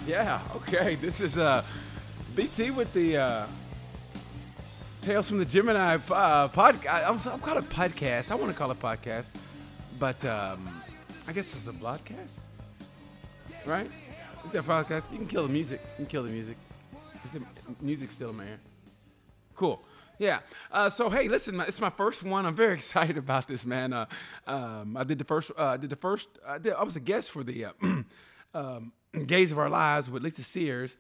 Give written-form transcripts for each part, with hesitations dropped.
Yeah, okay. This is BT with the Tales from the Gemini podcast. I'm called a podcast. I want to call it podcast, but I guess it's a broadcast, right? It's a podcast. You can kill the music. You can kill the music. Music's still in my ear. Cool. Yeah. So hey, listen, it's my first one. I'm very excited about this, man. I did the first. I was a guest for the Gaze of Our Lives with Lisa Sears,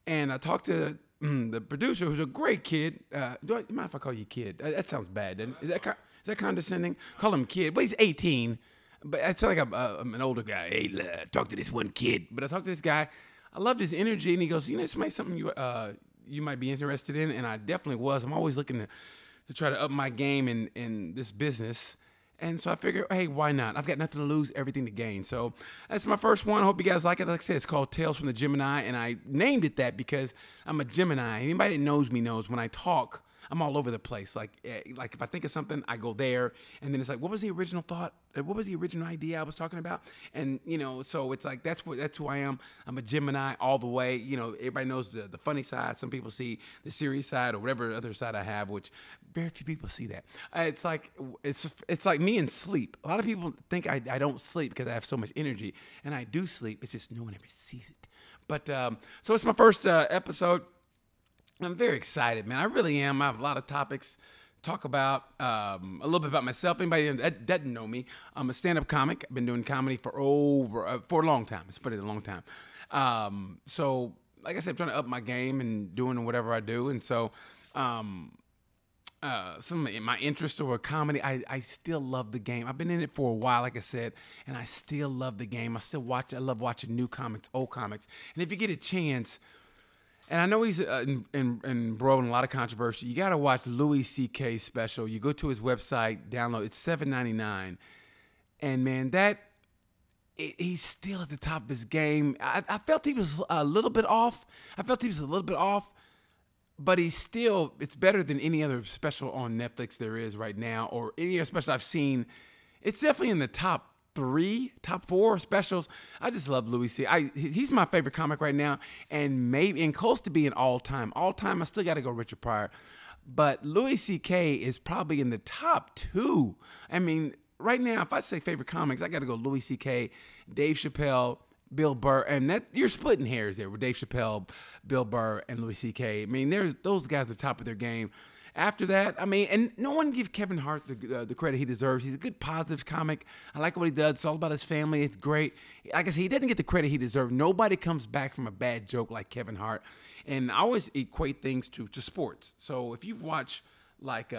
and I talked to the producer, who's a great kid. Do you mind if I call you kid? That sounds bad, doesn't it? Is that condescending? Call him kid. Well, he's 18, but I sound like I'm an older guy. Hey, talk to this one kid. But I talked to this guy. I loved his energy, and he goes, this might be something you might be interested in, and I definitely was. I'm always looking to try to up my game in this business. And so I figured, hey, why not? I've got nothing to lose, everything to gain. So that's my first one. I hope you guys like it. Like I said, it's called Tales from the Gemini, and I named it that because I'm a Gemini. Anybody that knows me knows when I talk, I'm all over the place. Like if I think of something, I go there, and then it's like, what was the original thought? What was the original idea I was talking about? And so it's like that's who I am. I'm a Gemini all the way. Everybody knows the funny side. Some people see the serious side or whatever other side I have, which very few people see that. It's like me and sleep. A lot of people think I don't sleep because I have so much energy, and I do sleep. It's just no one ever sees it. But so it's my first episode. I'm very excited, man. I really am. I have a lot of topics to talk about. A little bit about myself. Anybody that doesn't know me, I'm a stand-up comic. I've been doing comedy for a long time. Let's put it a long time. So, like I said, I'm trying to up my game and doing whatever I do. And so, some of my interests are comedy. I still love the game. I've been in it for a while, like I said, and I still love the game. I love watching new comics, old comics. And if you get a chance, and I know he's embroiled in a lot of controversy, you got to watch Louis C.K.'s special. You go to his website, download. It's $7.99. And, man, he's still at the top of his game. I felt he was a little bit off. But it's better than any other special on Netflix there is right now, or any other special I've seen. It's definitely in the top 4 specials. I just love Louis C. He's my favorite comic right now, and close to being all time. I still got to go Richard Pryor, but Louis C.K. is probably in the top 2. I mean, right now, if I say favorite comics, I got to go Louis C.K., Dave Chappelle, Bill Burr, and you're splitting hairs there with Dave Chappelle, Bill Burr, and Louis C.K. I mean, those guys are top of their game. After that, and no one gives Kevin Hart the credit he deserves. He's a good, positive comic. I like what he does. It's all about his family. It's great. Like I said, he doesn't get the credit he deserves. Nobody comes back from a bad joke like Kevin Hart. And I always equate things to sports. So if you watch like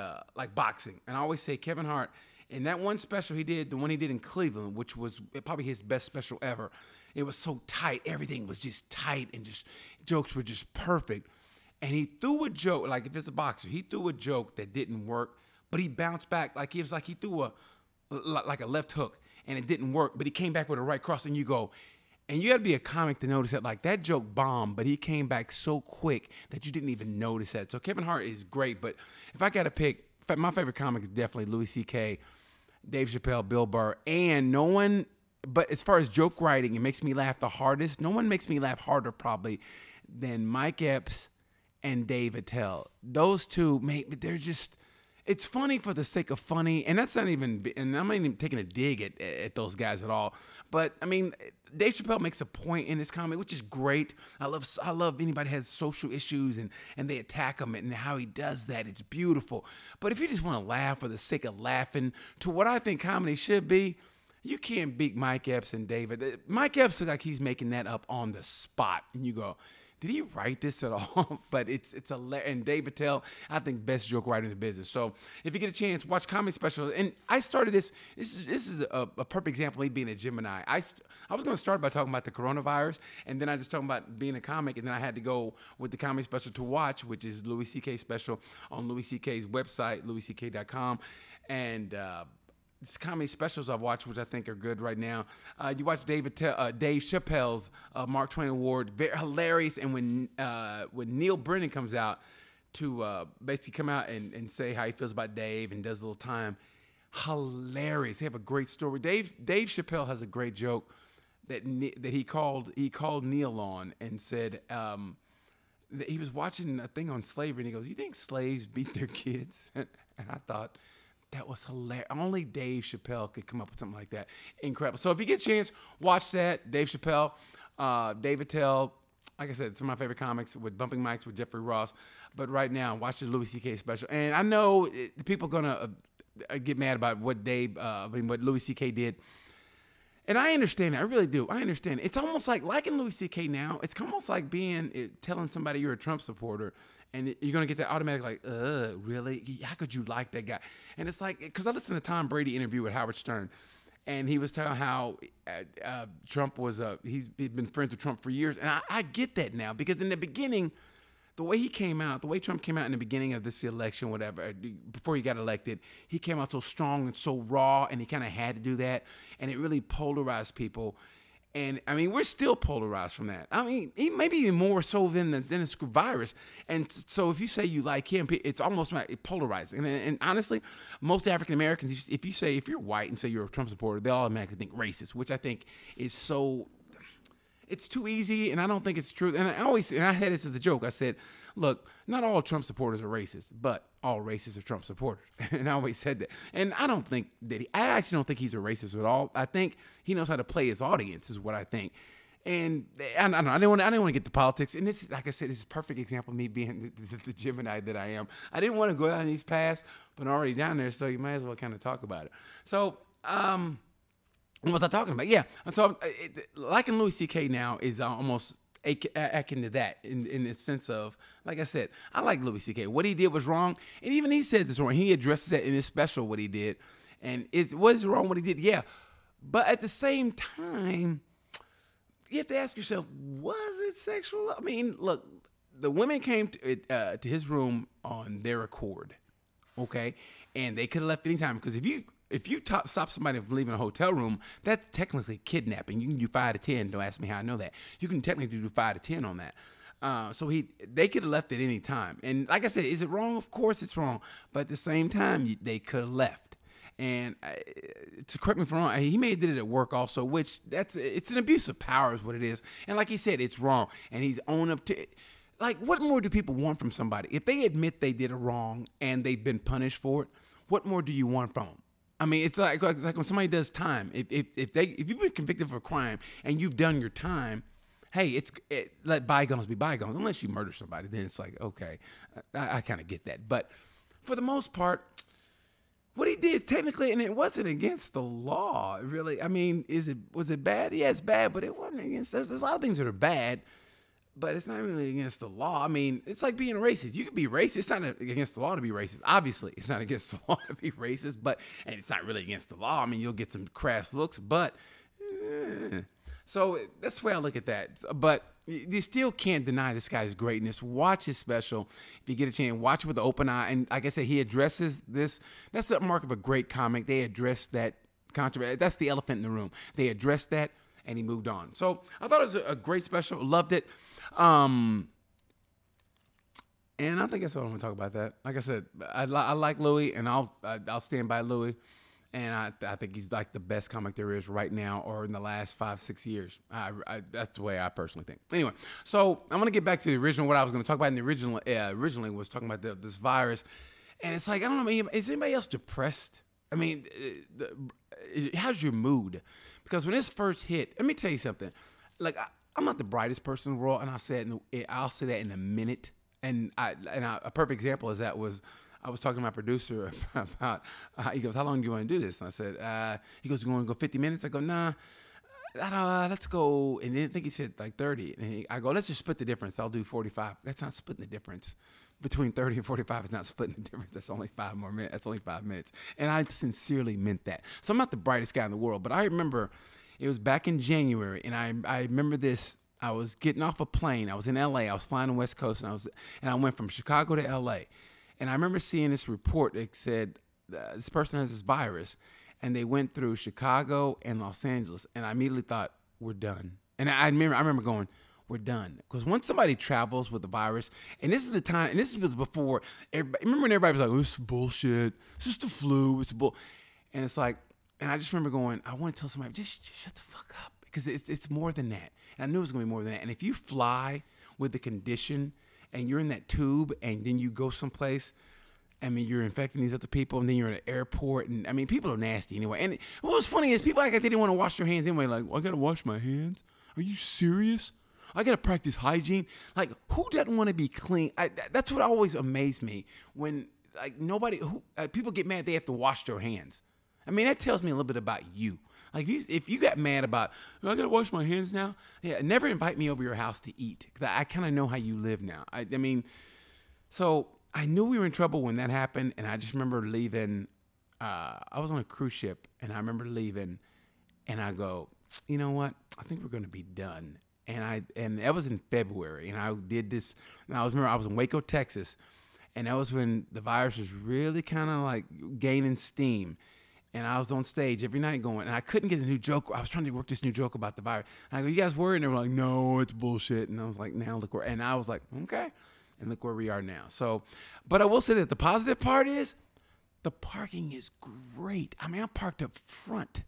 boxing, and I always say Kevin Hart, in that one special he did, the one he did in Cleveland, which was probably his best special ever, it was so tight. Everything was just tight, and just jokes were just perfect. And he threw a joke, like if it's a boxer, he threw a joke that didn't work, but he bounced back like he threw a left hook, and it didn't work, but he came back with a right cross, and you go, and you got to be a comic to notice that, like, that joke bombed, but he came back so quick that you didn't even notice that. So Kevin Hart is great, but if I got to pick, my favorite comic is definitely Louis C.K., Dave Chappelle, Bill Burr, and no one, but as far as joke writing, it makes me laugh the hardest. No one makes me laugh harder probably than Mike Epps and Dave Attell. Those two, they're just, it's funny for the sake of funny, and that's not even, and I'm not even taking a dig at those guys at all. But I mean, Dave Chappelle makes a point in his comedy, which is great. I love anybody that has social issues and they attack him, and how he does that. It's beautiful. But if you just want to laugh for the sake of laughing, to what I think comedy should be, you can't beat Mike Epps and David. Mike Epps looks like he's making that up on the spot, and you go, did he write this at all? But it's and Dave Attell, I think, best joke writer in the business. So if you get a chance, watch comedy specials. And I started this. This is a perfect example of me being a Gemini. I was going to start by talking about the coronavirus, and then I just talking about being a comic, and then I had to go with the comedy special to watch, which is Louis C.K. special on Louis C.K.'s website, louisck.com, and comedy specials I've watched, which I think are good right now. You watch Dave Chappelle's Mark Twain Award, very hilarious. And when Neil Brennan comes out to basically come out and say how he feels about Dave and does a little time, hilarious. They have a great story. Dave Chappelle has a great joke that he called Neil on and said that he was watching a thing on slavery, and he goes, "You think slaves beat their kids?" And I thought that was hilarious. Only Dave Chappelle could come up with something like that. Incredible. So if you get a chance, watch that. Dave Chappelle, Dave Attell. Like I said, it's one of my favorite comics with Bumping Mics with Jeffrey Ross. But right now, watch the Louis C.K. special. And I know people are going to get mad about what what Louis C.K. did. And I understand it. I really do. I understand. It's almost like liking Louis C.K. now. It's almost like telling somebody you're a Trump supporter, and you're going to get that automatic like, really? How could you like that guy? And it's like, because I listened to Tom Brady interview with Howard Stern, and he was telling how Trump was he'd been friends with Trump for years. And I get that now, because in the beginning, the way Trump came out in the beginning of this election, whatever, before he got elected, he came out so strong and so raw, and he kind of had to do that. And it really polarized people. And I mean, we're still polarized from that. I mean, maybe even more so than this virus. And so if you say you like him, it's almost like polarizing. And honestly, most African Americans, if you're white and say you're a Trump supporter, they automatically think racist, which I think is so. It's too easy, and I don't think it's true. And I had this as a joke. I said, look, not all Trump supporters are racist, but all racists are Trump supporters. And I always said that. And I actually don't think he's a racist at all. I think he knows how to play his audience, is what I think. And I don't know. I didn't want to get to politics. And this, like I said, this is a perfect example of me being the Gemini that I am. I didn't want to go down these paths, but I'm already down there, so you might as well kind of talk about it. So, what was I talking about? Yeah. So liking Louis C.K. now is almost akin to that in the sense of, like I said, I like Louis C.K. What he did was wrong, and even he says it's wrong. He addresses that in his special, what he did, and it was wrong what he did. Yeah, but at the same time, you have to ask yourself, was it sexual? I mean, look, the women came to his room on their accord, okay, and they could have left any time, because if you stop somebody from leaving a hotel room, that's technically kidnapping. You can do 5 to 10. Don't ask me how I know that. You can technically do 5 to 10 on that. So they could have left at any time. And like I said, is it wrong? Of course it's wrong. But at the same time, they could have left. And to correct me if I'm wrong, he may have did it at work also, which it's an abuse of power is what it is. And like he said, it's wrong. And he's owned up to it. Like, what more do people want from somebody? If they admit they did it wrong and they've been punished for it, what more do you want from them? I mean, it's like when somebody does time. If you've been convicted for a crime and you've done your time, hey, let bygones be bygones. Unless you murder somebody, then it's like, okay, I kind of get that. But for the most part, what he did technically, and it wasn't against the law, really. I mean, was it bad? Yeah, it's bad, but it wasn't against. There's a lot of things that are bad, but it's not really against the law. I mean, it's like being racist. You can be racist. It's not against the law to be racist. Obviously, it's not against the law to be racist, and it's not really against the law. I mean, you'll get some crass looks, but so that's the way I look at that. But you still can't deny this guy's greatness. Watch his special if you get a chance. Watch it with an open eye. And like I said, he addresses this. That's the mark of a great comic. They address that controversy. That's the elephant in the room. They addressed that, and he moved on. So I thought it was a great special. Loved it. And I think that's all I'm gonna talk about. That, like I said, I like Louis, and I'll stand by Louis, and I think he's like the best comic there is right now, or in the last 5-6 years. That's the way I personally think. Anyway, so I'm gonna get back to the original. What I was gonna talk about in the originally was talking about this virus, and it's like, I don't know, is anybody else depressed? I mean, how's your mood? Because when this first hit, let me tell you something. Like, I'm not the brightest person in the world, and I'll say that in a minute. And a perfect example is I was talking to my producer about, he goes, how long do you want to do this? And I said, he goes, you want to go 50 minutes? I go, nah, let's go. And then I think he said like 30. And I go, let's just split the difference. I'll do 45. That's not splitting the difference. Between 30 and 45 is not splitting the difference. That's only 5 more minutes. That's only 5 minutes. And I sincerely meant that. So I'm not the brightest guy in the world, but I remember it was back in January, and I remember this. I was getting off a plane. I was in LA. I was flying on the West Coast, and I went from Chicago to LA. And I remember seeing this report that said this person has this virus, and they went through Chicago and Los Angeles, and I immediately thought, we're done. And I remember going, we're done. Because once somebody travels with the virus, and this is the time, and this was before, remember when everybody was like, oh, this is bullshit. It's just the flu. It's bull. And it's like, and I just remember going, I want to tell somebody, just shut the fuck up. because it's more than that. And I knew it was going to be more than that. And if you fly with the condition and you're in that tube and then you go someplace, I mean, you're infecting these other people, and then you're at an airport, and I mean, people are nasty anyway. And what was funny is people act like they didn't want to wash their hands anyway. Like, well, I got to wash my hands? Are you serious? I got to practice hygiene? Like, who doesn't want to be clean? That's what always amazed me when, like, people get mad they have to wash their hands. I mean, that tells me a little bit about you. Like, if you got mad about, I got to wash my hands now, yeah, never invite me over your house to eat, because I kind of know how you live now. I mean, so I knew we were in trouble when that happened, and I just remember leaving. I was on a cruise ship, and I remember leaving, and I go, you know what? I think we're going to be done. And that was in February, and I did this. And I was in Waco, Texas, and that was when the virus was really kind of like gaining steam. And I was on stage every night going, and I couldn't get a new joke. I was trying to work this new joke about the virus. And I go, you guys worried? And they were like, no, it's bullshit. And I was like, now look where. And I was like, okay. And look where we are now. So, but I will say that the positive part is the parking is great. I mean, I'm parked up front.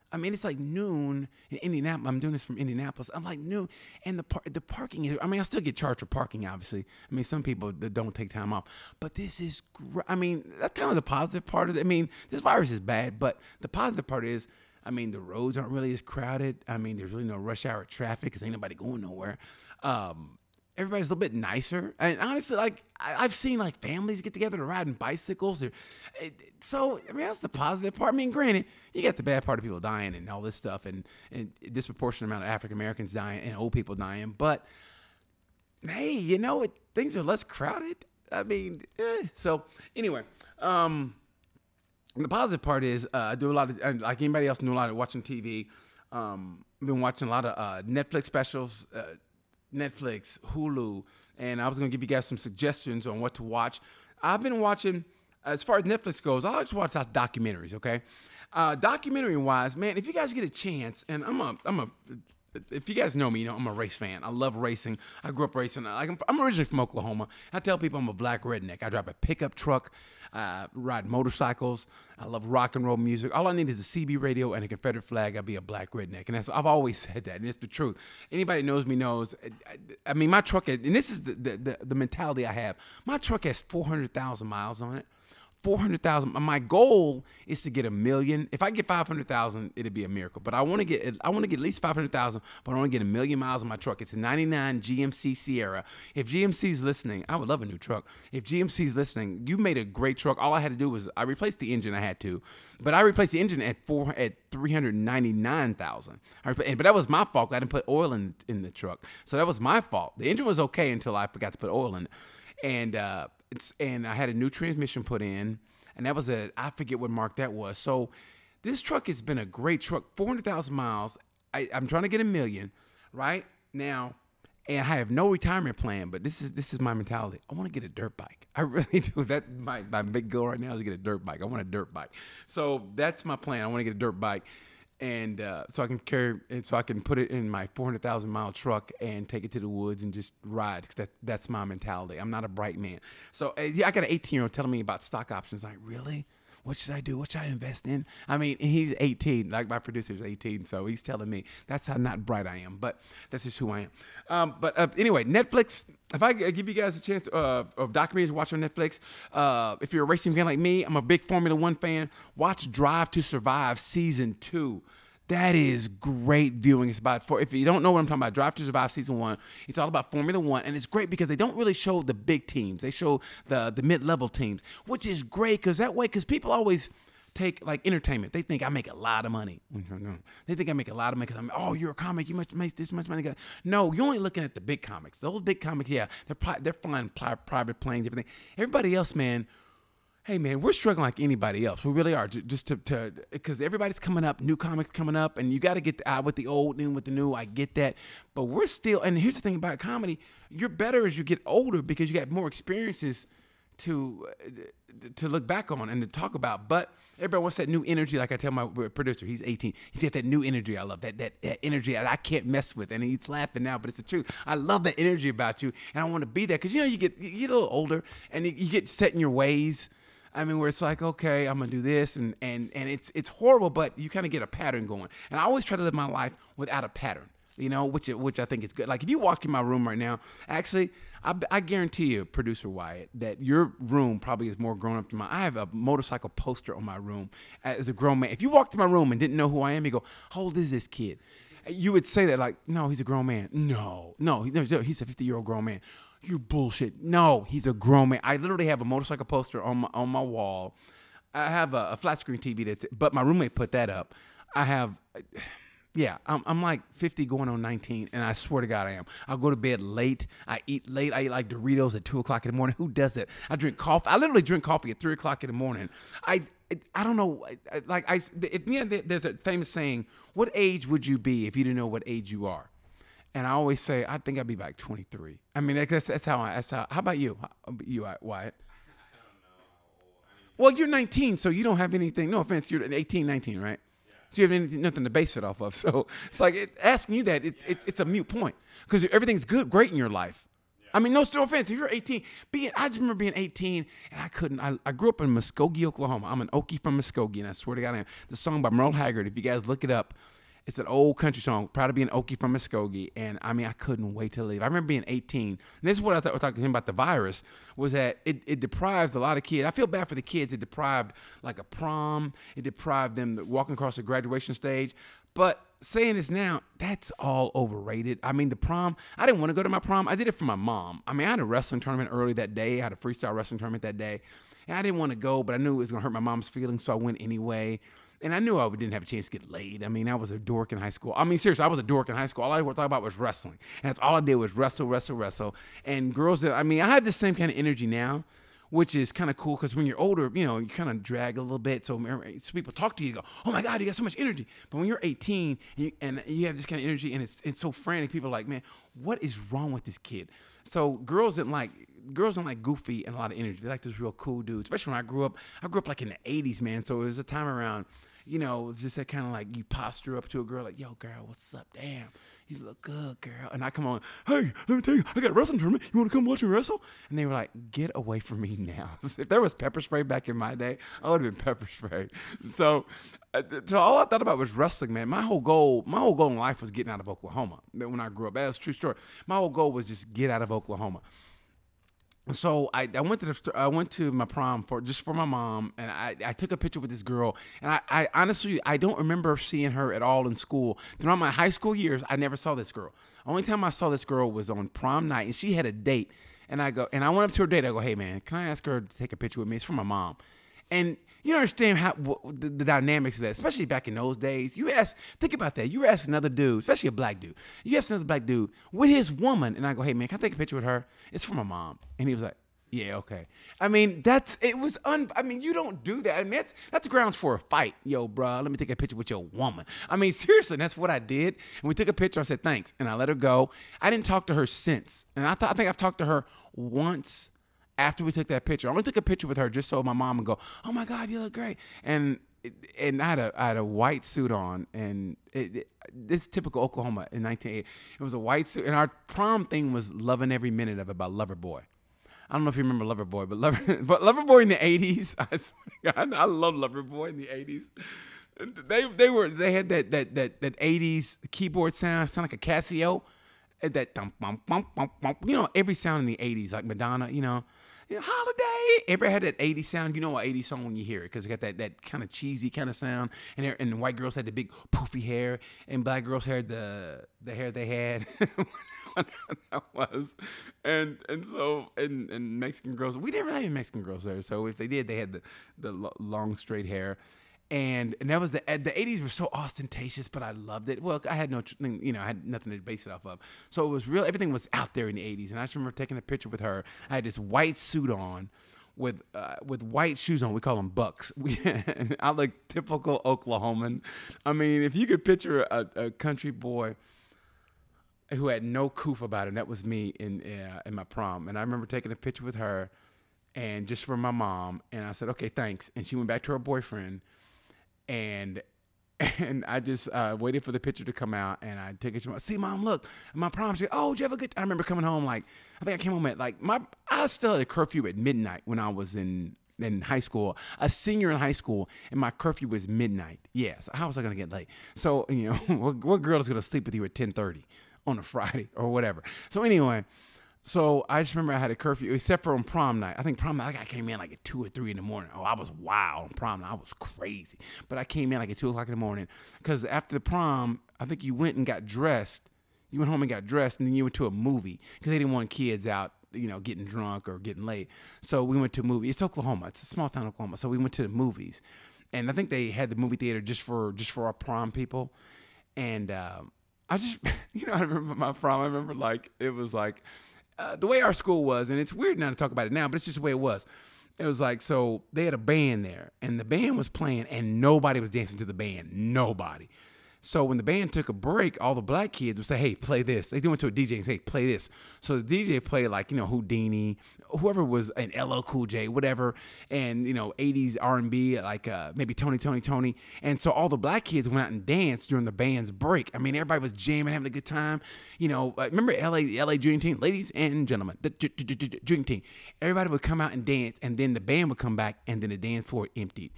I mean, it's like noon in Indianapolis. I'm doing this from Indianapolis. I'm like noon, and the parking is. I mean, I still get charged for parking, obviously. I mean, some people that don't take time off, but this is great. I mean, that's kind of the positive part of it. I mean, this virus is bad, but the positive part is, I mean, the roads aren't really as crowded. I mean, there's really no rush hour traffic because ain't nobody going nowhere. Everybody's a little bit nicer. And honestly, like, I've seen, like, families get together to ride in bicycles. So, I mean, that's the positive part. I mean, granted, you got the bad part of people dying and all this stuff, and a disproportionate amount of African-Americans dying and old people dying. But, hey, you know, things are less crowded. I mean, So, anyway, the positive part is I do a lot of, like anybody else, do a lot of watching TV. I've been watching a lot of Netflix specials, Netflix, Hulu, and I was going to give you guys some suggestions on what to watch. I've been watching, as far as Netflix goes, I like to watch documentaries, okay? Documentary-wise, man, if you guys get a chance, and if you guys know me, you know I'm a race fan. I love racing. I grew up racing. I'm originally from Oklahoma. I tell people I'm a black redneck. I drive a pickup truck, ride motorcycles. I love rock and roll music. All I need is a CB radio and a Confederate flag. I'll be a black redneck. And I've always said that, and it's the truth. Anybody that knows me knows. I mean, my truck, and this is the mentality I have. My truck has 400,000 miles on it. 400,000. My goal is to get 1 million. If I get 500,000, it'd be a miracle. But I want to get at least 500,000. But I want to get 1 million miles on my truck. It's a '99 GMC Sierra. If GMC's listening, I would love a new truck. If GMC's listening, you made a great truck. All I had to do was I replaced the engine. I had to, but I replaced the engine at 399,000. But that was my fault. I didn't put oil in the truck, so that was my fault. The engine was okay until I forgot to put oil in it, and I had a new transmission put in, and that was I forget what mark that was. So this truck has been a great truck, 400,000 miles. I'm trying to get 1 million right now, and I have no retirement plan, but this is my mentality. I want to get a dirt bike. I really do. That my big goal right now is to get a dirt bike. I want a dirt bike. So that's my plan. I want to get a dirt bike. And so I can put it in my 400,000 mile truck and take it to the woods and just ride. Cause that's my mentality. I'm not a bright man. So yeah, I got an 18-year-old telling me about stock options. Like, really? What should I do? What should I invest in? I mean, he's 18. Like my producer's 18, so he's telling me that's how not bright I am. But that's just who I am. But anyway, Netflix. If I give you guys a chance of documentaries to watch on Netflix, if you're a racing fan like me, I'm a big Formula One fan. Watch Drive to Survive Season 2. That is great viewing. It's about, if you don't know what I'm talking about, Drive to Survive Season 1, it's all about Formula One, and it's great because they don't really show the big teams. They show the mid-level teams, which is great because people always take, like, entertainment. They think I make a lot of money. They think I make a lot of money because you're a comic, you must make this much money. No, you're only looking at the big comics. Those big comics, yeah, they're flying private planes, everything. Everybody else, man, hey, man, we're struggling like anybody else. We really are. Just because everybody's coming up, new comics coming up, and you got to get out with the old and with the new. I get that. But we're still, and here's the thing about comedy, you're better as you get older because you got more experiences to look back on and to talk about. But everybody wants that new energy. Like I tell my producer, he's 18. He get that new energy. I love that energy I can't mess with. And he's laughing now, but it's the truth. I love that energy about you, and I want to be there because, you know, you get a little older and you get set in your ways. I mean, where it's like, okay, I'm gonna do this, and it's horrible, but you kind of get a pattern going. And I always try to live my life without a pattern, which I think is good. Like if you walk in my room right now, actually, I guarantee you, producer Wyatt, that your room probably is more grown up than mine. I have a motorcycle poster on my room as a grown man. If you walked in my room and didn't know who I am, you go, how old is this kid? You would say that like, no, he's a grown man. No, he's a 50-year-old grown man. You bullshit. No, he's a grown man. I literally have a motorcycle poster on my wall. I have a flat screen TV but my roommate put that up. I have, I'm like 50 going on 19, and I swear to God I am. I'll go to bed late. I eat late. I eat like Doritos at 2 o'clock in the morning. Who does it? I drink coffee. I literally drink coffee at 3 o'clock in the morning. I don't know. There's a famous saying, what age would you be if you didn't know what age you are? And I always say, I think I'd be like 23. I mean, that's how. How about you? Wyatt? I don't know how old. Well, you're 19, so you don't have anything. No offense, you're 18, 19, right? Yeah. So you have nothing to base it off of. So it's like asking you that, it's a mute point because everything's great in your life. I mean, no offense. If you're 18, I just remember being 18, and I couldn't. I grew up in Muskogee, Oklahoma. I'm an Okie from Muskogee, and I swear to God, I am. The song by Merle Haggard, if you guys look it up, it's an old country song. Proud to be an Okie from Muskogee, and I mean, I couldn't wait to leave. I remember being 18, and this is what I thought. Talking to him about the virus was that it deprives a lot of kids. I feel bad for the kids. It deprived like a prom. It deprived them walking across the graduation stage. But saying this now, that's all overrated. I mean, the prom, I didn't want to go to my prom. I did it for my mom. I mean, I had a wrestling tournament early that day. I had a freestyle wrestling tournament that day. And I didn't want to go, but I knew it was going to hurt my mom's feelings, so I went anyway. And I knew I didn't have a chance to get laid. I mean, I was a dork in high school. I mean, seriously, I was a dork in high school. All I thought about was wrestling. And that's all I did was wrestle. And girls I have the same kind of energy now, which is kind of cool because when you're older, you kind of drag a little bit. So people talk to you, go, oh my God, you got so much energy. But when you're 18 and you have this kind of energy and it's so frantic, people are like, man, what is wrong with this kid? So girls don't like goofy and a lot of energy. They like this real cool dude. Especially when I grew up like in the 80s, man. So it was a time around, it was just that kind of like you posture up to a girl like, yo, girl, what's up? Damn. You look good, girl. And I come on, hey, let me tell you, I got a wrestling tournament. You want to come watch me wrestle? And they were like, get away from me now. If there was pepper spray back in my day, I would have been pepper sprayed. So all I thought about was wrestling, man. My whole goal in life was getting out of Oklahoma. When I grew up, that's a true story. My whole goal was just get out of Oklahoma. So I went to my prom for my mom, and I took a picture with this girl, and I honestly I don't remember seeing her at all in school. Throughout my high school years, I never saw this girl. Only time I saw this girl was on prom night, and she had a date, and I went up to her date. I go, hey man, can I ask her to take a picture with me? It's for my mom. And you don't understand the dynamics of that, especially back in those days. Think about that. You ask another dude, especially a black dude. You ask another black dude with his woman, and I go, hey man, can I take a picture with her? It's for my mom. And he was like, yeah, okay. I mean, you don't do that. I mean, that's grounds for a fight. Yo, bro, let me take a picture with your woman. I mean, seriously, that's what I did. And we took a picture. I said, thanks. And I let her go. I didn't talk to her since. And I think I've talked to her once after we took that picture. I only took a picture with her just so my mom would go, oh my God, you look great. And I had a white suit on, and it's typical Oklahoma in 1980. It was a white suit, and our prom thing was loving every minute of it by Loverboy. I don't know if you remember Loverboy, but Loverboy in the 80s, I swear to God, I love Loverboy in the 80s. They had that 80s keyboard sound like a Casio. That thump, bump, bump, bump, bump. Every sound in the 80s, like Madonna, Holiday. Everybody had that 80s sound. You know what 80s song when you hear it, because it got that kind of cheesy kind of sound. And white girls had the big poofy hair, and black girls had the hair they had. That was. And Mexican girls, we didn't really have Mexican girls there. So if they did, they had the long straight hair. And that was the 80s were so ostentatious, but I loved it. Well, I had I had nothing to base it off of. So it was real. Everything was out there in the 80s. And I just remember taking a picture with her. I had this white suit on with white shoes on. We call them Bucks. And I look typical Oklahoman. I mean, if you could picture a country boy who had no coof about him, that was me in my prom. And I remember taking a picture with her, and just for my mom. And I said, okay, thanks. And she went back to her boyfriend. And I just waited for the picture to come out, and I took it to my, see, mom, look, my prom. She said, oh, did you have a good time? I remember coming home, I think I came home at I still had a curfew at midnight when I was in in high school, a senior in high school, and my curfew was midnight. Yes, how was I gonna get late? So what girl is gonna sleep with you at 10:30 on a Friday or whatever? So anyway. So I just remember I had a curfew, except for on prom night. I think prom night, I came in like at 2 or 3 in the morning. Oh, I was wild on prom night. I was crazy. But I came in like at 2 o'clock in the morning because after the prom, I think you went and got dressed. You went home and got dressed, and then you went to a movie because they didn't want kids out, getting drunk or getting late. So we went to a movie. It's Oklahoma. It's a small town, Oklahoma. So we went to the movies, and I think they had the movie theater just for our prom people. And I just, I remember my prom. I remember it was like. The way our school was, and it's weird now to talk about it now, but it's just the way it was. It was like, so they had a band there, and the band was playing, and nobody was dancing to the band. Nobody. So when the band took a break, all the black kids would say, hey, play this. They went to a DJ and say, hey, play this. So the DJ played Houdini, whoever was an LL Cool J, whatever, and 80s R&B, maybe Tony. And so all the black kids went out and danced during the band's break. I mean, everybody was jamming, having a good time. Remember LA Dream Team, ladies and gentlemen, the Dream Team. Everybody would come out and dance, and then the band would come back, and then the dance floor emptied.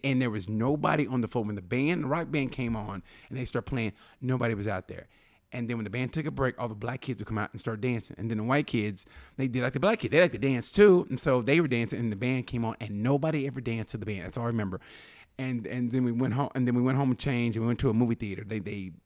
And there was nobody on the floor. When the rock band came on, and they started playing, nobody was out there. And then when the band took a break, all the black kids would come out and start dancing. And then the white kids, they did like the black kids. They like to dance too. And so they were dancing, and the band came on, and nobody ever danced to the band. That's all I remember. And then we went home, and changed, and we went to a movie theater. I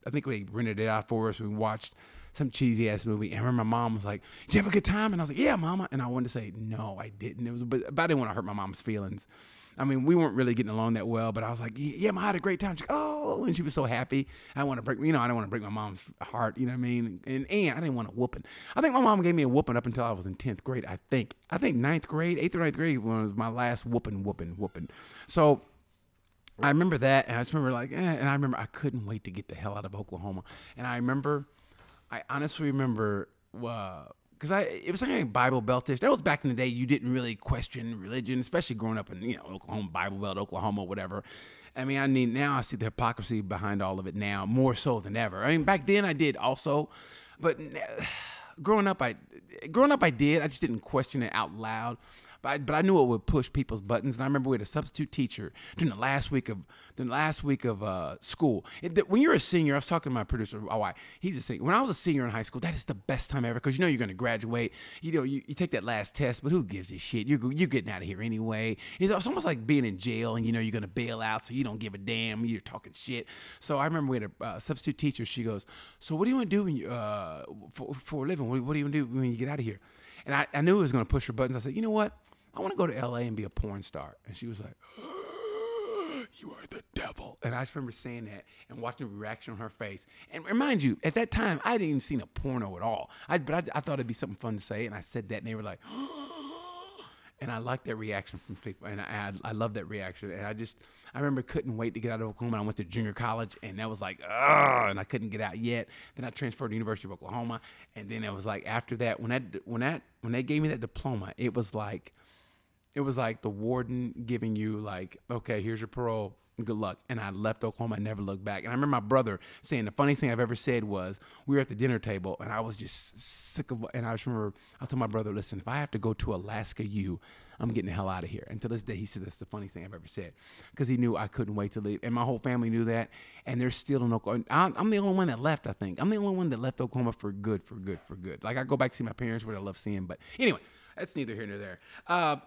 think they rented it out for us. We watched some cheesy ass movie. And I remember my mom was like, "Did you have a good time?" And I was like, "Yeah, mama." And I wanted to say, "No, I didn't." But I didn't want to hurt my mom's feelings. I mean, we weren't really getting along that well, but I was like, yeah, I had a great time. She's like, oh, and she was so happy. I don't want to break my mom's heart, you know what I mean? And I didn't want a whooping. I think my mom gave me a whooping up until I was in 10th grade, I think. I think 9th grade, 8th or 9th grade was my last whooping. So I remember that, and I just remember and I remember I couldn't wait to get the hell out of Oklahoma. And I honestly remember, because it was like Bible Beltish. That was back in the day. You didn't really question religion, especially growing up in Oklahoma, Bible Belt, Oklahoma, whatever. I mean, now I see the hypocrisy behind all of it now, more so than ever. I mean, back then I did also, but growing up I did. I just didn't question it out loud. But I knew it would push people's buttons. And I remember we had a substitute teacher during the last week of school. When you're a senior, I was talking to my producer, he's a senior. When I was a senior in high school, that is the best time ever because you're going to graduate. You take that last test, but who gives a shit? You're getting out of here anyway. It's almost like being in jail and you're going to bail out, so you don't give a damn. You're talking shit. So I remember we had a substitute teacher. She goes, "So what do you want to do when you for a living? What do you want to do when you get out of here?" And I knew it was going to push her buttons. I said, "You know what? I want to go to LA and be a porn star." And she was like, "You are the devil." And I just remember saying that and watching the reaction on her face. And remind you, at that time, I hadn't even seen a porno at all. But I thought it'd be something fun to say. And I said that, and they were like, and I liked that reaction from people. And I love that reaction. And I remember couldn't wait to get out of Oklahoma. I went to junior college, and that was like, and I couldn't get out yet. Then I transferred to the University of Oklahoma. And then it was like, after that, when they gave me that diploma, it was like the warden giving you like, okay, here's your parole. Good luck. And I left Oklahoma. I never looked back. And I remember my brother saying the funniest thing I've ever said was, we were at the dinner table, and I was just sick of, and I just remember I told my brother, listen, if I have to go to Alaska, I'm getting the hell out of here. And to this day, he said that's the funniest thing I've ever said because he knew I couldn't wait to leave. And my whole family knew that. And they're still in Oklahoma. I'm the only one that left, I think. I'm the only one that left Oklahoma for good. Like, I go back to see my parents, what I love seeing. But anyway, that's neither here nor there.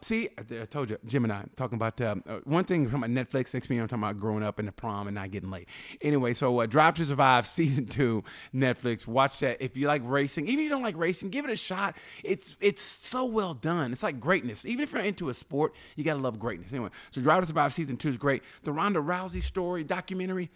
See, I told you, Gemini, talking about one thing from my Netflix, next thing I'm talking about growing up in the prom and not getting late. Anyway, so Drive to Survive Season 2, Netflix. Watch that. If you like racing, even if you don't like racing, give it a shot. It's so well done. It's like greatness. Even if you're into a sport, you got to love greatness. Anyway, so Drive to Survive Season 2 is great. The Ronda Rousey story, documentary.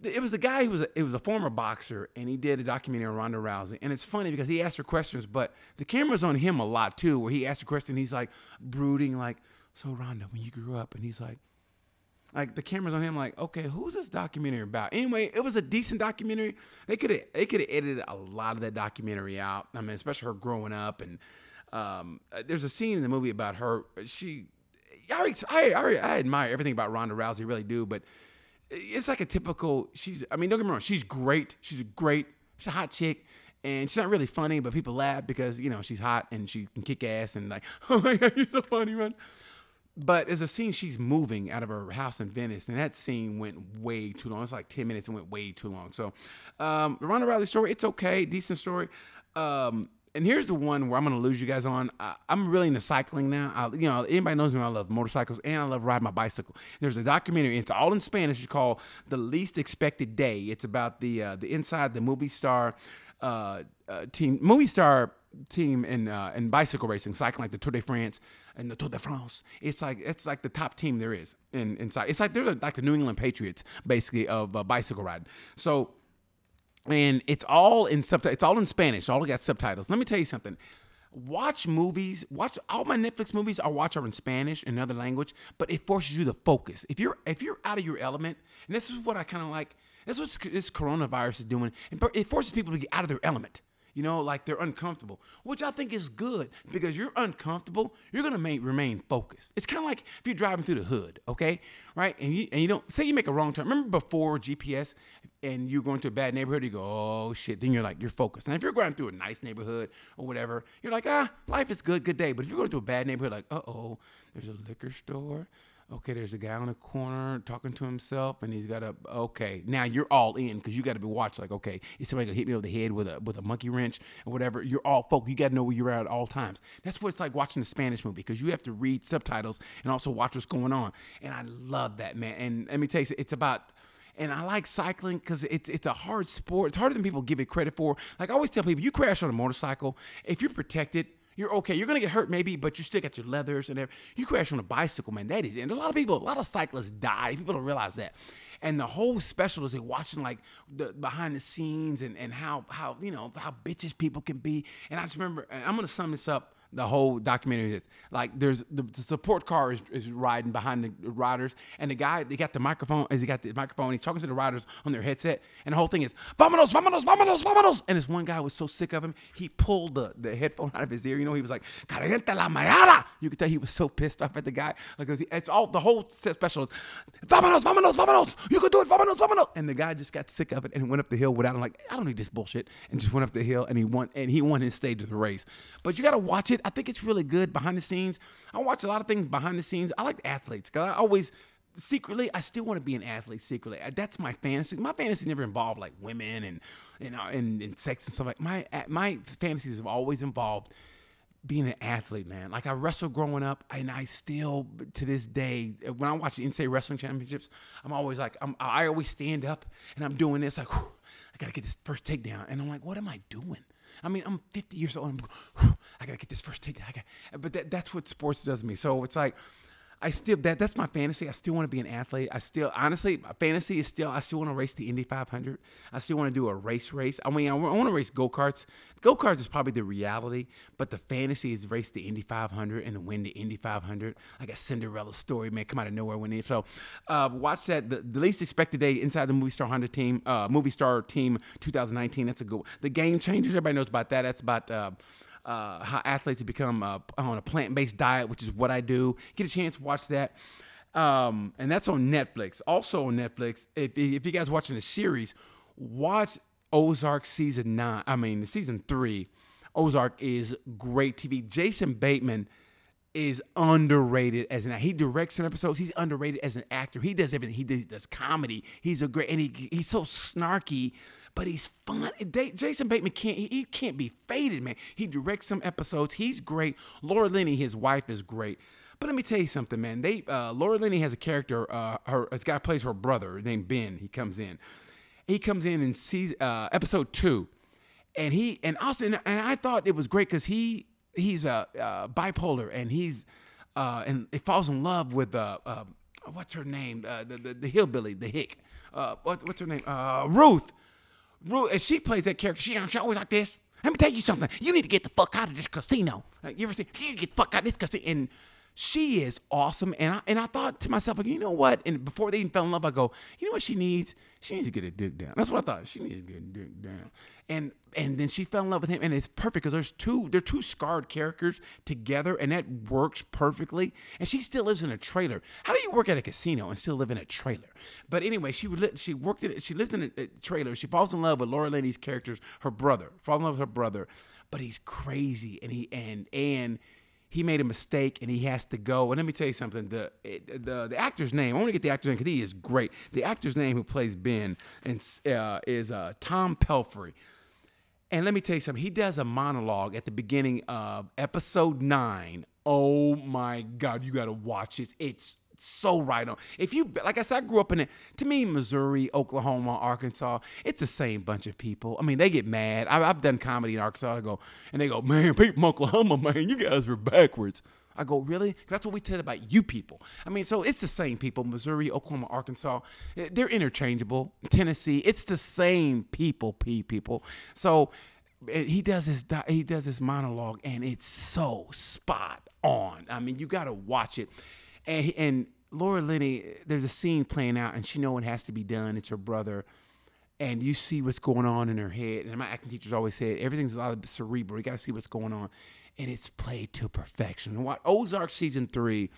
It was a guy who was a former boxer, and he did a documentary on Ronda Rousey. And it's funny because he asked her questions, but the camera's on him a lot too, where he asked a question, he's like brooding, like, so Ronda, when you grew up, and he's like the camera's on him, like, okay, who's this documentary about? Anyway, it was a decent documentary. They could have edited a lot of that documentary out. I mean, especially her growing up, and there's a scene in the movie about her. I admire everything about Ronda Rousey, really do, but it's like a typical, don't get me wrong, she's great. She's a hot chick, and she's not really funny, but people laugh because, she's hot and she can kick ass and like, oh my God, you're so funny, Ron. But there's a scene she's moving out of her house in Venice, and that scene went way too long. It's like 10 minutes and went way too long. So, the Ronda Rousey story, it's okay, decent story. And here's the one where I'm gonna lose you guys on. I'm really into cycling now. Anybody knows me, I love motorcycles and I love riding my bicycle. There's a documentary. It's all in Spanish. It's called "The Least Expected Day." It's about the inside the movie star team in bicycle racing, cycling, like the Tour de France and the Tour de France. It's like the top team there is inside. It's like they're like the New England Patriots, basically, of bicycle riding. So, and it's all in it's all in Spanish. All got subtitles. Let me tell you something. Watch all my Netflix movies are in Spanish and another language, but it forces you to focus. If you're out of your element, and this is what I kind of like. That's what this coronavirus is doing. It forces people to get out of their element. Like they're uncomfortable, which I think is good, because you're uncomfortable, you're going to remain focused. It's kind of like if you're driving through the hood, okay? Right? And you don't, say you make a wrong turn. Remember before GPS and you're going to a bad neighborhood, you go, oh shit. Then you're focused. And if you're going through a nice neighborhood or whatever, you're like, life is good day. But if you're going to a bad neighborhood, like, there's a liquor store. Okay, there's a guy on the corner talking to himself, and he's got okay, now you're all in, because you got to be watched. Like, okay, is somebody gonna hit me over the head with a monkey wrench or whatever? You're all focused. You got to know where you're at all times. That's what it's like watching the Spanish movie, because you have to read subtitles and also watch what's going on. And I love that, man. And let me tell you, it's about. And I like cycling because it's a hard sport. It's harder than people give it credit for. Like I always tell people, you crash on a motorcycle, if you're protected, you're okay. You're going to get hurt maybe, but you still got your leathers and everything. You crash on a bicycle, man. That is it. And a lot of cyclists die. People don't realize that. And the whole special is they're watching like the behind the scenes and how bitches people can be. And I just remember, and I'm going to sum this up. The whole documentary is like there's the support car is riding behind the riders, and they got the microphone. He's talking to the riders on their headset, and the whole thing is "Vámonos, vámonos, vámonos, vámonos." And this one guy was so sick of him, he pulled the headphone out of his ear. He was like "Caliente la mayada." You could tell he was so pissed off at the guy. Like it's all the whole special is "Vámonos, vámonos, vámonos." You could do it, vámonos, vámonos. And the guy just got sick of it and went up the hill without him. Like, I don't need this bullshit, and just went up the hill and he won his stage of the race. But you got to watch it. I think it's really good behind the scenes. I watch a lot of things behind the scenes. I like the athletes, because I always secretly, I still want to be an athlete secretly. That's my fantasy. My fantasy never involved like women and sex and stuff like my fantasies have always involved being an athlete, man. Like I wrestled growing up, and I still to this day, when I watch the NCAA wrestling championships, I'm always like, I always stand up and I'm doing this like, whew, I gotta get this first takedown, and I'm like, what am I doing? I mean, I'm 50 years old. I got to get this first takedown. But that's what sports does to me. So it's like, that's my fantasy. I still want to be an athlete. Honestly, my fantasy is I still want to race the Indy 500. I still want to do a race. I mean, I want to race go-karts. Go-karts is probably the reality, but the fantasy is race the Indy 500 and to win the Indy 500. Like a Cinderella story, man, come out of nowhere winning. So watch that. The Least Expected Day inside the Movie Star Team 2019. That's a good one. The Game Changers, everybody knows about that. That's about how athletes have become on a plant-based diet, which is what I do. Get a chance to watch that. And that's on Netflix. Also on Netflix, if you guys are watching the series, watch Ozark season 3. Ozark is great TV. Jason Bateman is underrated as he directs some episodes. He's underrated as an actor. He does everything. He does comedy. He's he's so snarky, but he's fun. Jason Bateman can't be faded, man. He directs some episodes. He's great. Laura Linney, his wife, is great. But let me tell you something, man. Laura Linney has a character. This guy plays her brother named Ben. He comes in and sees episode 2, and I thought it was great because he's bipolar, and and he falls in love with what's her name, the hillbilly, the hick, what's her name, Ruth, and she plays that character. She always like this. Let me tell you something. You need to get the fuck out of this casino. You ever see? You need to get the fuck out of this casino. And she is awesome. And I thought to myself, like, you know what? And before they even fell in love, I go, you know what she needs? She needs to get a dick down. That's what I thought. She needs to get a dick down. And then she fell in love with him, and it's perfect because they're two scarred characters together, and that works perfectly. And she still lives in a trailer. How do you work at a casino and still live in a trailer? But anyway, she lived in a trailer. She falls in love with Laura Linney's character's her brother. Falls in love with her brother, but he's crazy, and he made a mistake and he has to go. And let me tell you something. The actor's name, I want to get the actor's name because he is great. The actor's name who plays Ben is Tom Pelphrey. And let me tell you something. He does a monologue at the beginning of episode 9. Oh my God, you got to watch it. It's so right on. If you, like I said, I grew up in it. To me, Missouri, Oklahoma, Arkansas, it's the same bunch of people. I mean, they get mad. I've done comedy in Arkansas. They go, man, people from Oklahoma, man, you guys are backwards. I go, really? 'Cause that's what we tell about you people. I mean, so it's the same people. Missouri, Oklahoma, Arkansas, they're interchangeable. Tennessee, it's the same people. So he does this monologue, and it's so spot on. I mean, you got to watch it. And Laura Linney, there's a scene playing out, and she knows it has to be done. It's her brother. And you see what's going on in her head. And my acting teachers always said, everything's a lot of cerebral. You got to see what's going on. And it's played to perfection. Watch Ozark Season 3.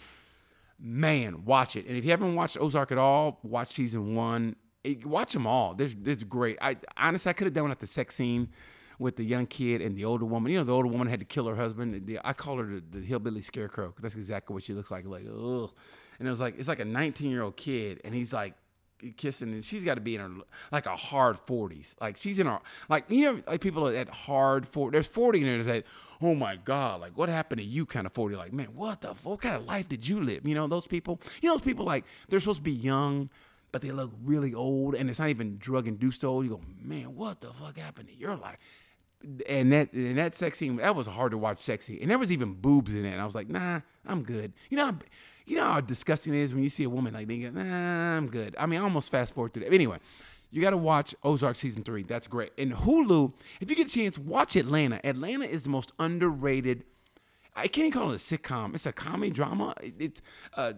Man, watch it. And if you haven't watched Ozark at all, watch Season 1. Watch them all. There's great. Honestly, I could have done it the sex scene with the young kid and the older woman. You know, the older woman had to kill her husband. I call her the hillbilly scarecrow because that's exactly what she looks like. Like, ugh. And it was like, it's like a 19-year-old kid, and he's like kissing, and she's got to be in her like a hard 40s. Like she's in her, like, you know, like people at hard 40. There's 40 in there that, oh my God, like what happened to you kind of 40? Like, man, what kind of life did you live? You know, those people. You know, those people like they're supposed to be young, but they look really old, and it's not even drug induced old. You go, man, what the fuck happened to your life? And that sex scene, that was hard to watch sex scene. And there was even boobs in it. And I was like, nah, I'm good. You know how disgusting it is when you see a woman like, they go, nah, I'm good. I mean, I almost fast forward through that. Anyway, you got to watch Ozark Season 3. That's great. And Hulu, if you get a chance, watch Atlanta. Atlanta is the most underrated. I can't even call it a sitcom. It's a comedy drama.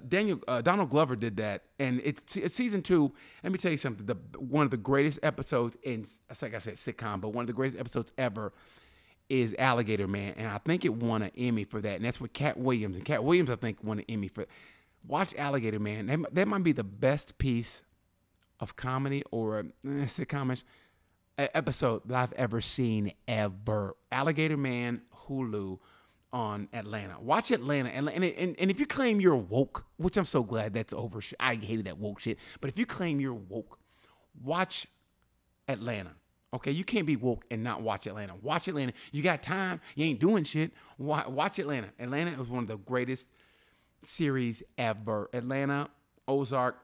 Donald Glover did that, and it's Season 2. Let me tell you something. One of the greatest episodes it's like I said, sitcom, but one of the greatest episodes ever is Alligator Man, and I think it won an Emmy for that, and that's with Cat Williams. And Cat Williams, I think, won an Emmy for. Watch Alligator Man. That might be the best piece of comedy or sitcomish episode that I've ever seen ever. Alligator Man, Hulu. On Atlanta. Watch Atlanta. And if you claim you're woke, which I'm so glad that's over. I hated that woke shit. But if you claim you're woke, watch Atlanta. Okay? You can't be woke and not watch Atlanta. Watch Atlanta. You got time. You ain't doing shit. Watch Atlanta. Atlanta was one of the greatest series ever. Atlanta, Ozark.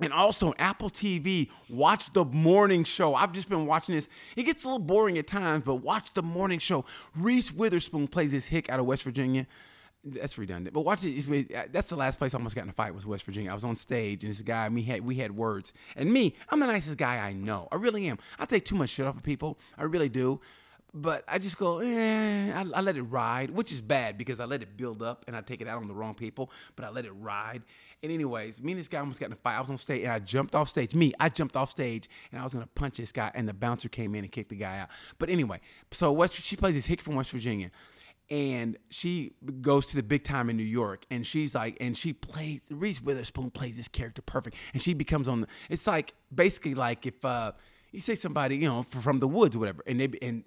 And also, Apple TV, watch The Morning Show. I've just been watching this. It gets a little boring at times, but watch The Morning Show. Reese Witherspoon plays this hick out of West Virginia. That's redundant. But watch it. That's the last place I almost got in a fight was West Virginia. I was on stage, and this guy, we had words. And me, I'm the nicest guy I know. I really am. I take too much shit off of people. I really do. But I just go, I let it ride, which is bad because I let it build up and I take it out on the wrong people, but I let it ride. And anyways, me and this guy almost got in a fight. I was on stage and I jumped off stage. I jumped off stage and I was going to punch this guy and the bouncer came in and kicked the guy out. But anyway, so she plays this hick from West Virginia. And she goes to the big time in New York, and she's like, Reese Witherspoon plays this character perfect, and she becomes it's like, basically like if, you say somebody, you know, from the woods or whatever, and